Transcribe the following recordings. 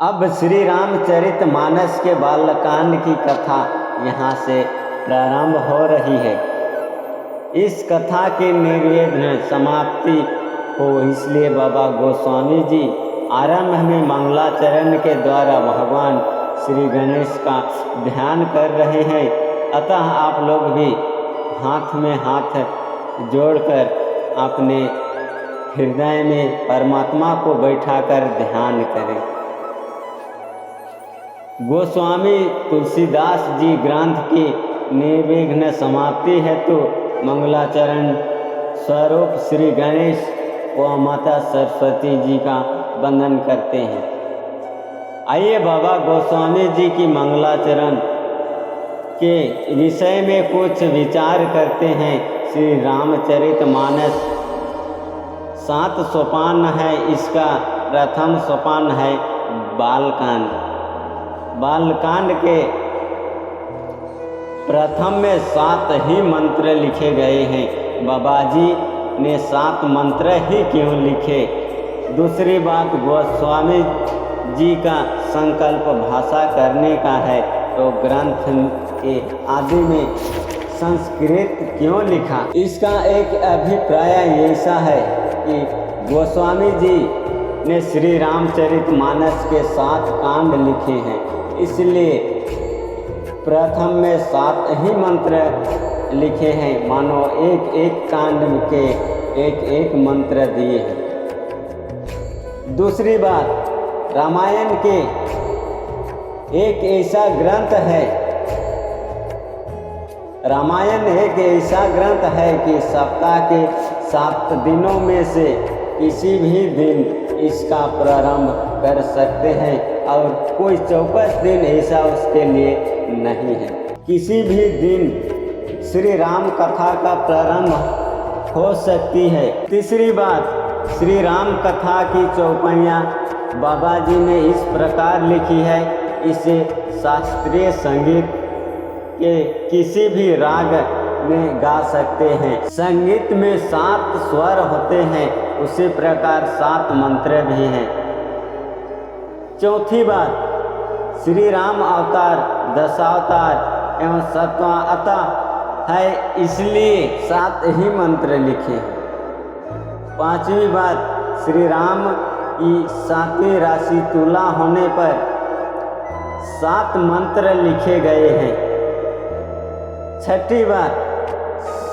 अब श्री रामचरितमानस के बालकांड की कथा यहाँ से प्रारंभ हो रही है। इस कथा की निर्विघ्न समाप्ति हो इसलिए बाबा गोस्वामी जी आरंभ में मंगलाचरण के द्वारा भगवान श्री गणेश का ध्यान कर रहे हैं। अतः आप लोग भी हाथ में हाथ जोड़कर अपने हृदय में परमात्मा को बैठाकर ध्यान करें। गोस्वामी तुलसीदास जी ग्रंथ की निर्विघ्न समाप्ति हेतु मंगलाचरण स्वरूप श्री गणेश व माता सरस्वती जी का वंदन करते हैं। आइए बाबा गोस्वामी जी की मंगलाचरण के विषय में कुछ विचार करते हैं। श्री रामचरितमानस 7 सोपान है। इसका प्रथम सोपान है बालकांड। बालकांड के प्रथम में 7 ही मंत्र लिखे गए हैं। बाबा जी ने 7 मंत्र ही क्यों लिखे? दूसरी बात, गोस्वामी जी का संकल्प भाषा करने का है तो ग्रंथ के आदि में संस्कृत क्यों लिखा? इसका एक अभिप्राय ऐसा है कि गोस्वामी जी ने श्री रामचरितमानस के 7 कांड लिखे हैं, इसलिए प्रथम में 7 ही मंत्र लिखे हैं। मानो एक एक कांड के एक एक मंत्र दिए हैं। दूसरी बात, रामायण के एक ऐसा ग्रंथ है, रामायण एक ऐसा ग्रंथ है कि सप्ताह के 7 दिनों में से किसी भी दिन इसका प्रारंभ कर सकते हैं और कोई चौकस दिन ऐसा उसके लिए नहीं है। किसी भी दिन श्री राम कथा का प्रारंभ हो सकती है। तीसरी बात, श्री राम कथा की चौपाइयाँ बाबा जी ने इस प्रकार लिखी है। इसे शास्त्रीय संगीत के किसी भी राग में गा सकते हैं। संगीत में 7 स्वर होते हैं, उसी प्रकार 7 मंत्र भी हैं। चौथी बात, श्री राम अवतार 10 अवतार एवं 7वां अवतार है, इसलिए 7 ही मंत्र लिखे हैं। पांचवी बात, श्री राम की 7वीं राशि तुला होने पर 7 मंत्र लिखे गए हैं। छठी बात,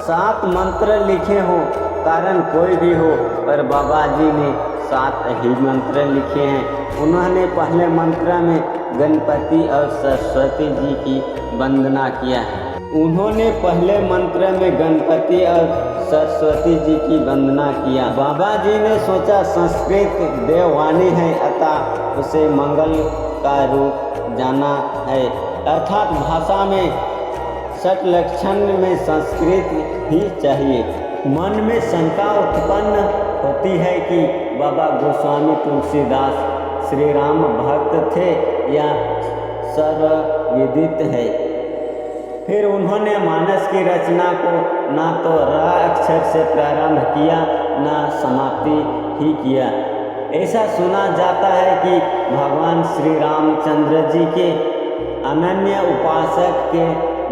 7 मंत्र लिखे हो, कारण कोई भी हो, पर बाबा जी ने 7 ही मंत्र लिखे हैं। उन्होंने पहले मंत्र में गणपति और सरस्वती जी की वंदना किया है। उन्होंने पहले मंत्र में गणपति और सरस्वती जी की वंदना किया। बाबा जी ने सोचा संस्कृत देववाणी है, अतः उसे मंगल का रूप जाना है, अर्थात भाषा में 6 लक्षण में संस्कृत ही चाहिए। मन में शंका उत्पन्न होती है कि बाबा गोस्वामी तुलसीदास श्री राम भक्त थे या सर्वविदित है। फिर उन्होंने मानस की रचना को ना तो र अक्षर से प्रारंभ किया, ना समाप्ति ही किया। ऐसा सुना जाता है कि भगवान श्री रामचंद्र जी के अनन्य उपासक के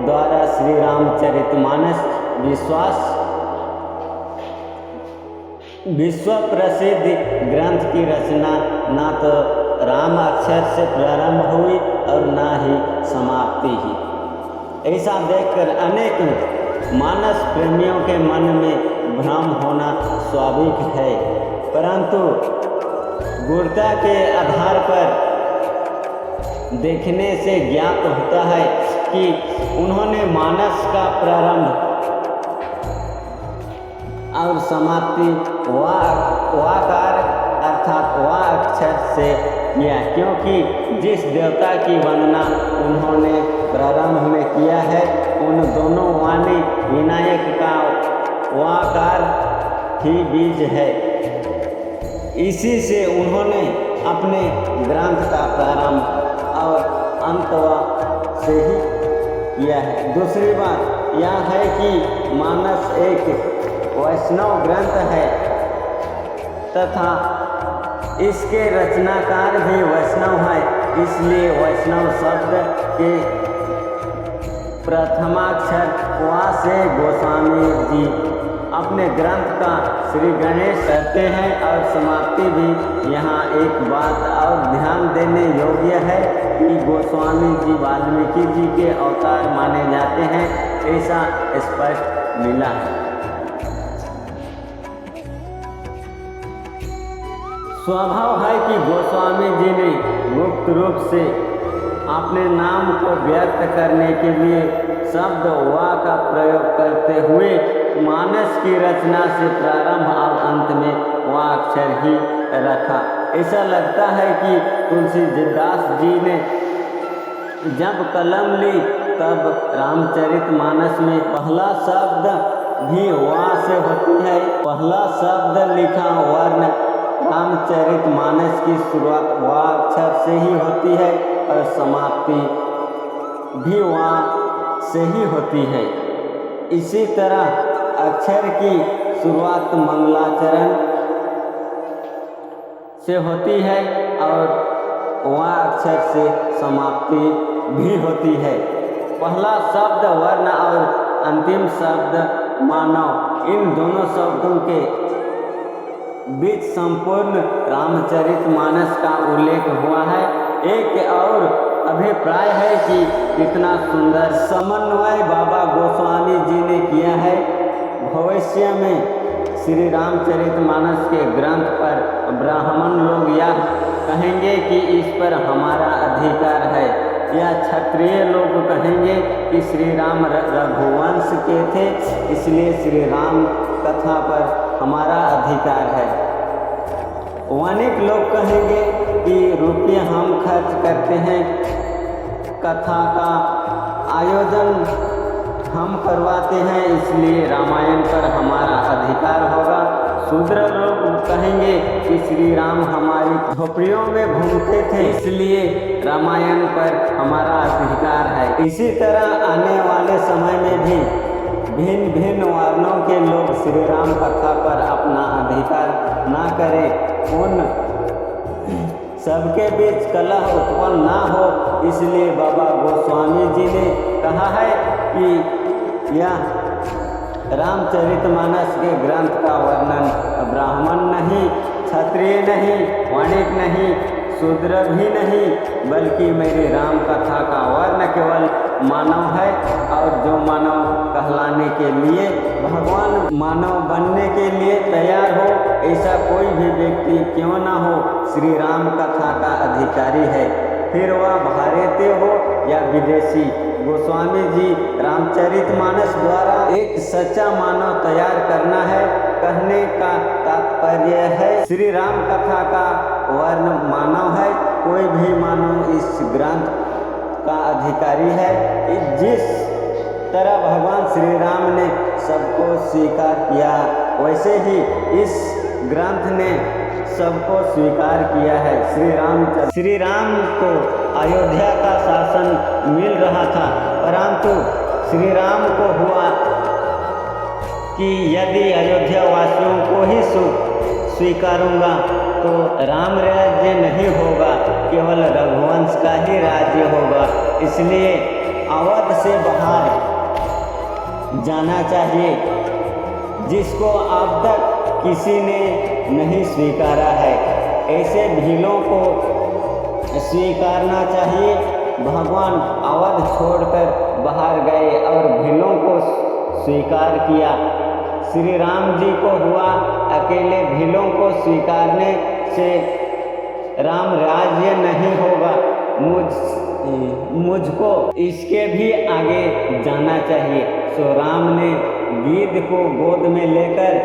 द्वारा श्री रामचरितमानस विश्व प्रसिद्ध ग्रंथ की रचना ना तो राम अक्षर से प्रारंभ हुई और ना ही समाप्ति ही। ऐसा देखकर अनेक मानस प्रेमियों के मन में भ्रम होना स्वाभाविक है, परंतु गुरुता के आधार पर देखने से ज्ञात होता है कि उन्होंने मानस का प्रारंभ और समाप्ति वाकार अर्थात वा अक्षर से किया, क्योंकि जिस देवता की वंदना उन्होंने प्रारंभ में किया है उन दोनों वाणी विनायक का वाकार ही बीज है। इसी से उन्होंने अपने ग्रंथ का प्रारंभ और अंत से ही किया है। दूसरी बात यह है कि मानस एक वैष्णव ग्रंथ है तथा इसके रचनाकार भी वैष्णव है, इसलिए वैष्णव शब्द के प्रथमाक्षर वा से गोस्वामी जी अपने ग्रंथ का श्री गणेश करते हैं। और समाप्ति भी यहाँ एक बात और ध्यान देने योग्य है कि गोस्वामी जी वाल्मीकि जी के अवतार माने जाते हैं, ऐसा स्पष्ट मिला है। स्वभाव है कि गोस्वामी जी ने गुप्त रूप से अपने नाम को व्यक्त करने के लिए शब्द वा का प्रयोग करते हुए मानस की रचना से प्रारंभ और अंत में वा अक्षर ही रखा। ऐसा लगता है कि तुलसीदास जी ने जब कलम ली तब रामचरितमानस में पहला शब्द भी वा से होती है। पहला शब्द लिखा वर्ण रामचरितमानस की शुरुआत वा अक्षर से ही होती है और समाप्ति भी वा से ही होती है। इसी तरह अक्षर की शुरुआत मंगलाचरण से होती है और वा अक्षर से समाप्ति भी होती है। पहला शब्द वर्ण और अंतिम शब्द मानव, इन दोनों शब्दों के बीच संपूर्ण रामचरितमानस का उल्लेख हुआ है। एक और अभिप्राय है कि कितना सुंदर समन्वय बाबा गोस्वामी जी ने किया है। भविष्य में श्री रामचरितमानस के ग्रंथ पर ब्राह्मण लोग यह कहेंगे कि इस पर हमारा अधिकार है, या क्षत्रिय लोग कहेंगे कि श्री राम रघुवंश के थे, इसलिए श्री राम कथा पर हमारा अधिकार है। अनेक लोग कहेंगे कि रुपये हम खर्च करते हैं, कथा का आयोजन हम करवाते हैं, इसलिए रामायण पर हमारा अधिकार होगा। शूद्र लोग कहेंगे कि श्री राम हमारी झोपड़ियों में घूमते थे, इसलिए रामायण पर हमारा अधिकार है। इसी तरह आने वाले समय में भी भिन्न भिन्न वर्णों के लोग श्री राम कथा पर अपना अधिकार ना करें, उन सबके बीच कलह उत्पन्न ना हो, इसलिए बाबा गोस्वामी जी ने कहा है कि यह रामचरितमानस के ग्रंथ का वर्णन ब्राह्मण नहीं, क्षत्रिय नहीं, वणिक नहीं, शूद्र भी नहीं, बल्कि मेरी राम कथा का वर्ण केवल मानव है। और जो मानव कहलाने के लिए भगवान मानव बनने के लिए तैयार हो, ऐसा कोई भी व्यक्ति क्यों ना हो, श्री राम कथा का अधिकारी है, फिर वह भारतीय हो या विदेशी। गोस्वामी जी रामचरितमानस द्वारा एक सच्चा मानव तैयार करना है। कहने का तात्पर्य है श्री राम कथा का वर्ण मानव है, कोई भी मानव इस ग्रंथ का अधिकारी है। जिस तरह भगवान श्री राम ने सबको स्वीकार किया, वैसे ही इस ग्रंथ ने सबको स्वीकार किया है। श्री राम को अयोध्या का शासन मिल रहा था, परंतु श्री राम को हुआ कि यदि अयोध्या वासियों को ही स्वीकारूंगा तो राम राज्य नहीं होगा, केवल रघुवंश का ही राज्य होगा। इसलिए अवध से बाहर जाना चाहिए, जिसको अब तक किसी ने नहीं स्वीकारा है। ऐसे भीलों को स्वीकारना चाहिए। भगवान अवध छोड़कर बाहर गए और भीलों को स्वीकार किया। श्री राम जी को हुआ अकेले भीलों को स्वीकारने से राम राज्य नहीं होगा, मुझको इसके भी आगे जाना चाहिए। सो राम ने गिद्ध को गोद में लेकर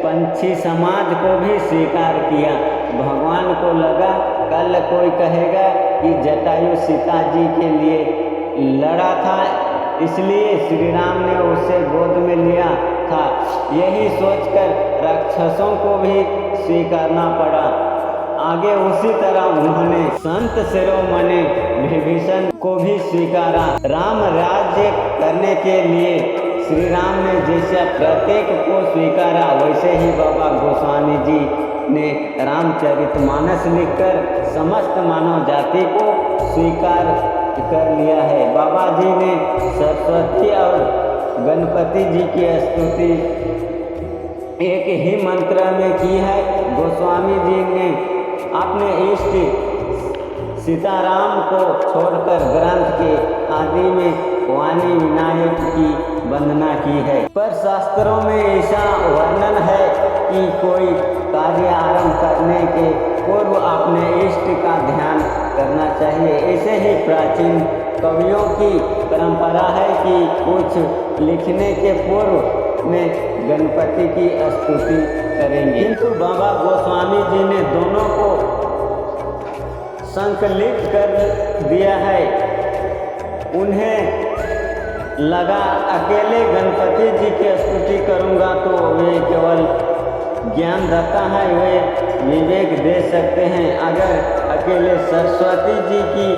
पंछी समाज को भी स्वीकार किया। भगवान को लगा कल कोई कहेगा कि जटायु सीता जी के लिए लड़ा था, इसलिए श्री राम ने उसे गोद में लिया था। यही सोचकर राक्षसों को भी स्वीकारना पड़ा। आगे उसी तरह उन्होंने संत शिरोमणि विभीषण को भी स्वीकारा। राम राज्य करने के लिए श्री राम ने जैसा प्रत्येक को स्वीकारा, वैसे ही बाबा गोस्वामी जी ने रामचरितमानस लिखकर समस्त मानव जाति को स्वीकार कर लिया है। बाबा जी ने सरस्वती और गणपति जी की स्तुति एक ही मंत्र में की है। गोस्वामी जी ने अपने इष्ट सीताराम को छोड़कर ग्रंथ के आदि में वाणी विनायक की वंदना की है। पर शास्त्रों में ऐसा वर्णन है कि कोई कार्य आरंभ करने के पूर्व अपने इष्ट का ध्यान करना चाहिए। ऐसे ही प्राचीन कवियों की परंपरा है कि कुछ लिखने के पूर्व में गणपति की स्तुति करेंगे, किंतु बाबा गोस्वामी जी ने दोनों को संकलित कर दिया है। उन्हें लगा अकेले गणपति जी की स्तुति करूंगा तो वे केवल ज्ञानदाता है, वे विवेक दे सकते हैं। अगर अकेले सरस्वती जी की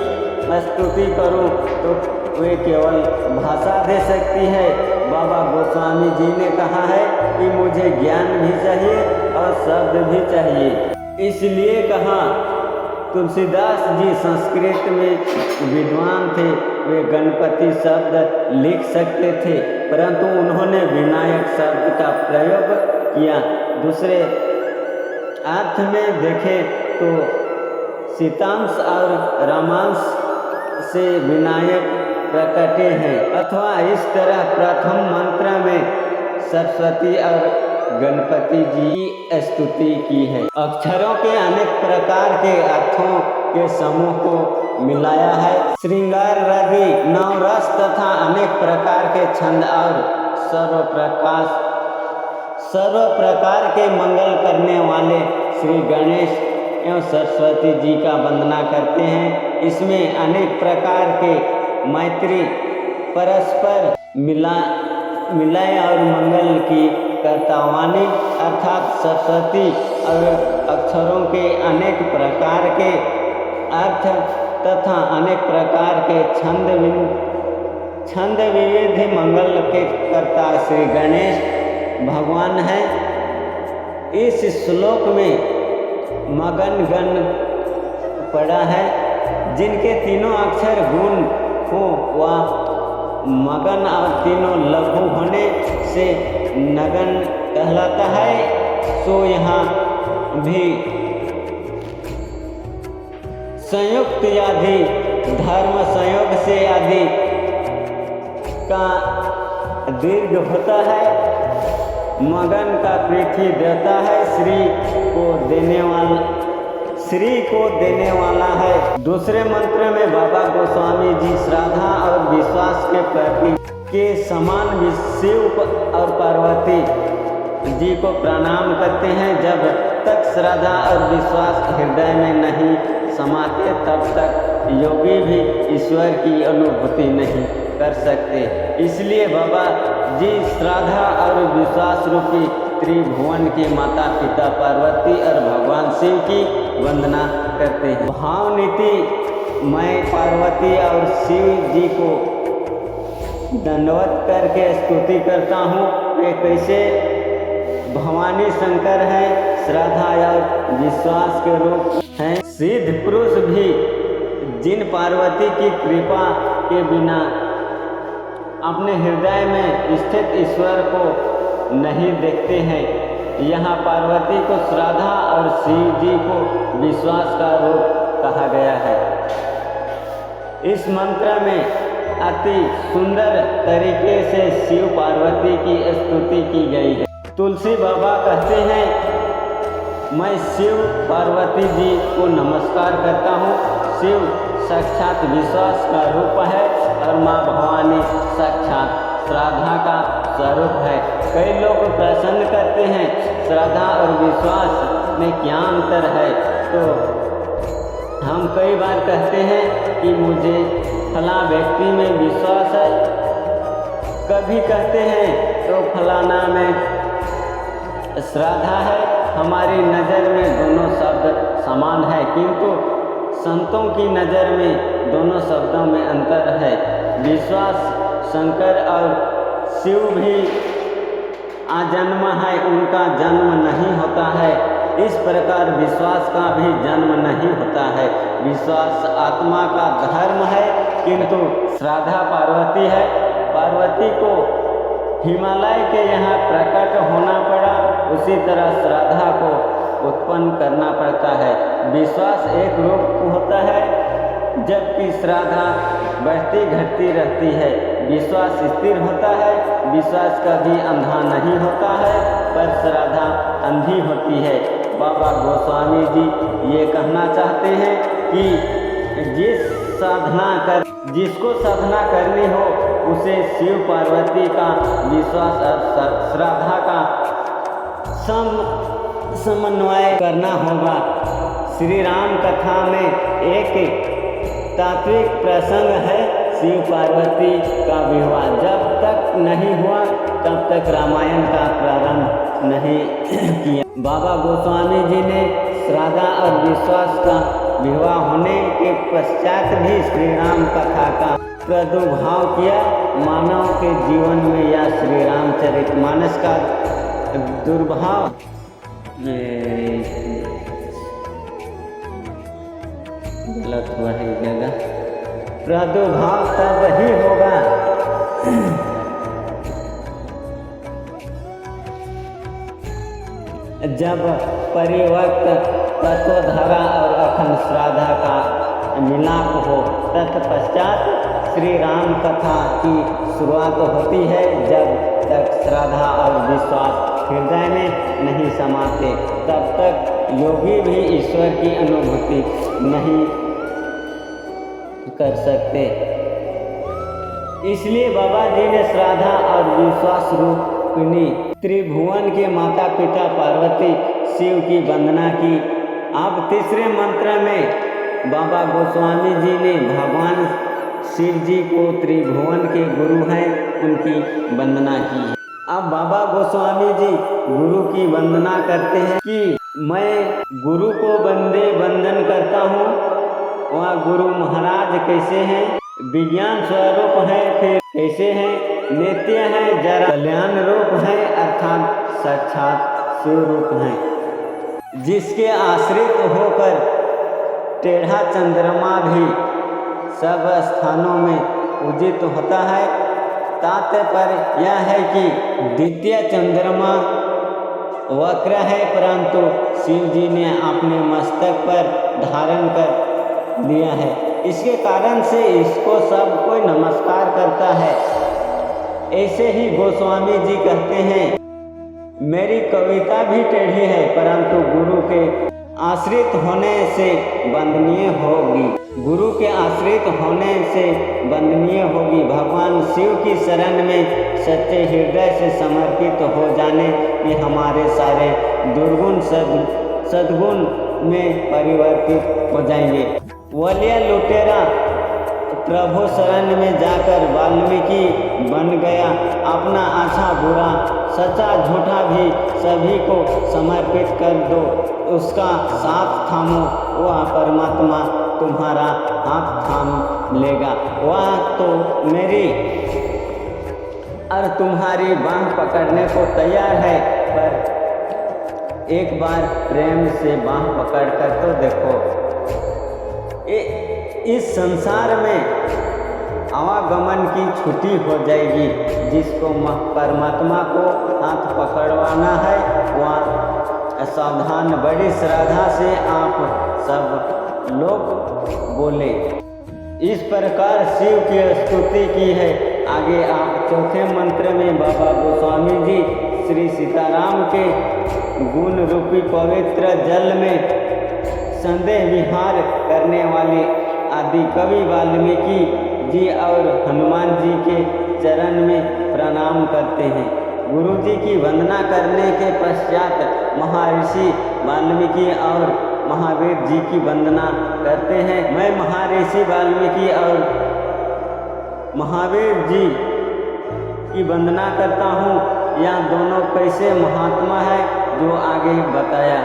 स्तुति करूं तो वे केवल भाषा दे सकती है। बाबा गोस्वामी जी ने कहा है कि मुझे ज्ञान भी चाहिए और शब्द भी चाहिए। इसलिए कहा तुलसीदास जी संस्कृत में विद्वान थे, वे गणपति शब्द लिख सकते थे, परंतु उन्होंने विनायक शब्द का प्रयोग किया। दूसरे अर्थ में देखें तो सीतांश और रामांश से विनायक प्रकटे हैं, अथवा इस तरह प्रथम मंत्र में सरस्वती और गणपति जी की स्तुति की है। अक्षरों के अनेक प्रकार के अर्थों के समूह को मिलाया है। श्रृंगार रवि नवरस तथा अनेक प्रकार के छंद और सर्व प्रकार के मंगल करने वाले श्री गणेश एवं सरस्वती जी का वंदना करते हैं। इसमें अनेक प्रकार के मैत्री परस्पर मिलाए और मंगल की कर्तावाणी अर्थात सरस्वती और अक्षरों के अनेक प्रकार के अर्थ तथा अनेक प्रकार के छंद विविध मंगल के कर्ता श्री गणेश भगवान हैं। इस श्लोक में मगन गण पड़ा है, जिनके तीनों अक्षर गुण हो व मगन और तीनों लघु होने से नगन कहलाता है। सो यहाँ भी संयुक्त आदि धर्म संयोग से आदि का दीर्घ होता है। मगन का पृथ्वी देवता है, श्री को देने वाला है। दूसरे मंत्र में बाबा गोस्वामी जी श्रद्धा और विश्वास के प्रतीक के समान शिव और पार्वती जी को प्रणाम करते हैं। जब तक श्रद्धा और विश्वास हृदय में नहीं समाते तब तक योगी भी ईश्वर की अनुभूति नहीं कर सकते। इसलिए बाबा जी श्रद्धा और विश्वास रूपी त्रिभुवन के माता पिता पार्वती और भगवान शिव की वंदना करते हैं। भाव नीति मैं पार्वती और शिव जी को दंडवत करके स्तुति करता हूँ। वे कैसे भवानी शंकर हैं, श्रद्धा और विश्वास के रूप हैं। सिद्ध पुरुष भी जिन पार्वती की कृपा के बिना अपने हृदय में स्थित ईश्वर को नहीं देखते हैं, यहाँ पार्वती को श्रद्धा और शिव जी को विश्वास का रूप कहा गया है। इस मंत्र में अति सुंदर तरीके से शिव पार्वती की स्तुति की गई है। तुलसी बाबा कहते हैं, मैं शिव पार्वती जी को नमस्कार करता हूँ। शिव साक्षात विश्वास का रूप है और माँ भवानी साक्षात श्रद्धा का स्वरूप है। कई लोग प्रश्न करते हैं श्रद्धा और विश्वास में क्या अंतर है, तो हम कई बार कहते हैं कि मुझे फलां व्यक्ति में विश्वास है, कभी कहते हैं तो फलाना में श्रद्धा है। हमारी नज़र में दोनों शब्द समान है, किंतु संतों की नज़र में दोनों शब्दों में अंतर है। विश्वास शंकर और शिव भी आजन्म है, उनका जन्म नहीं होता है। इस प्रकार विश्वास का भी जन्म नहीं होता है। विश्वास आत्मा का धर्म है, किंतु श्रद्धा पार्वती है। पार्वती को हिमालय के यहाँ प्रकट होना पड़ा, उसी तरह श्रद्धा को उत्पन्न करना पड़ता है। विश्वास एक रूप होता है, जबकि श्रद्धा बढ़ती घटती रहती है। विश्वास स्थिर होता है, विश्वास कभी अंधा नहीं होता है, पर श्रद्धा अंधी होती है। बाबा गोस्वामी जी ये कहना चाहते हैं कि जिसको साधना करनी हो उसे शिव पार्वती का विश्वास और श्रद्धा का समन्वय करना होगा। श्री राम कथा में एक तात्विक प्रसंग है, शिव पार्वती का विवाह जब तक नहीं हुआ तब तक रामायण का प्रारंभ नहीं किया। बाबा गोस्वामी जी ने श्रद्धा और विश्वास का विवाह होने के पश्चात भी श्री राम कथा का प्रादुर्भाव किया। मानव के जीवन में या श्री रामचरितमानस का दुर्भाव गलत हुआ है जगह, प्रादुर्भाव तब ही होगा जब परिवर्त तत्वधारा और अखंड श्रद्धा का मिलाप हो। तत्पश्चात श्री राम कथा की शुरुआत होती है। जब तक श्रद्धा और विश्वास हृदय में नहीं समाते तब तक योगी भी ईश्वर की अनुभूति नहीं कर सकते। इसलिए बाबा जी ने श्रद्धा और विश्वास रूपिणी त्रिभुवन के माता पिता पार्वती शिव की वंदना की। अब तीसरे मंत्र में बाबा गोस्वामी जी ने भगवान शिव जी को त्रिभुवन के गुरु हैं उनकी वंदना की है। अब बाबा गोस्वामी जी गुरु की वंदना करते हैं कि मैं गुरु को वंदन करता हूँ। वह गुरु महाराज कैसे हैं? विज्ञान स्वरूप है, फिर कैसे हैं? नित्य है, जरा कल्याण रूप है, अर्थात साक्षात शिव रूप है, जिसके आश्रित होकर टेढ़ा चंद्रमा भी सब स्थानों में उदित होता है। तात्पर्य यह है कि द्वितीय चंद्रमा वक्र है, परंतु शिव जी ने अपने मस्तक पर धारण कर लिया है। इसके कारण से इसको सब कोई नमस्कार करता है। ऐसे ही गोस्वामी जी कहते हैं, मेरी कविता भी टेढ़ी है, परंतु गुरु के आश्रित होने से वंदनीय होगी। गुरु के आश्रित होने से वंदनीय होगी। भगवान शिव की शरण में सच्चे हृदय से समर्पित हो जाने में हमारे सारे दुर्गुण सद्गुण में परिवर्तित हो जाएंगे। वलिया लुटेरा प्रभु शरण में जाकर वाल्मीकि बन गया। अपना अच्छा बुरा सच्चा झूठा भी सभी को समर्पित कर दो, उसका साथ थामो, वह परमात्मा तुम्हारा हाथ थाम लेगा। वह तो मेरी और तुम्हारी बाह पकड़ने को तैयार है, पर एक बार प्रेम से बाह पकड़ कर तो देखो। इस संसार में आवागमन की छुट्टी हो जाएगी। जिसको परमात्मा को हाथ पकड़वाना है वह सावधान, बड़ी श्रद्धा से आप सब लोग बोले। इस प्रकार शिव की स्तुति की है। आगे आप चौथे मंत्र में बाबा गोस्वामी जी श्री सीताराम के गुण रूपी पवित्र जल में संदेह विहार करने वाले आदि कवि वाल्मीकि जी और हनुमान जी के चरण में प्रणाम करते हैं। गुरु जी की वंदना करने के पश्चात महर्षि वाल्मीकि और महावीर जी की वंदना करते हैं। मैं महर्षि वाल्मीकि और महावीर जी की वंदना करता हूँ। यह दोनों कैसे महात्मा है जो आगे बताया।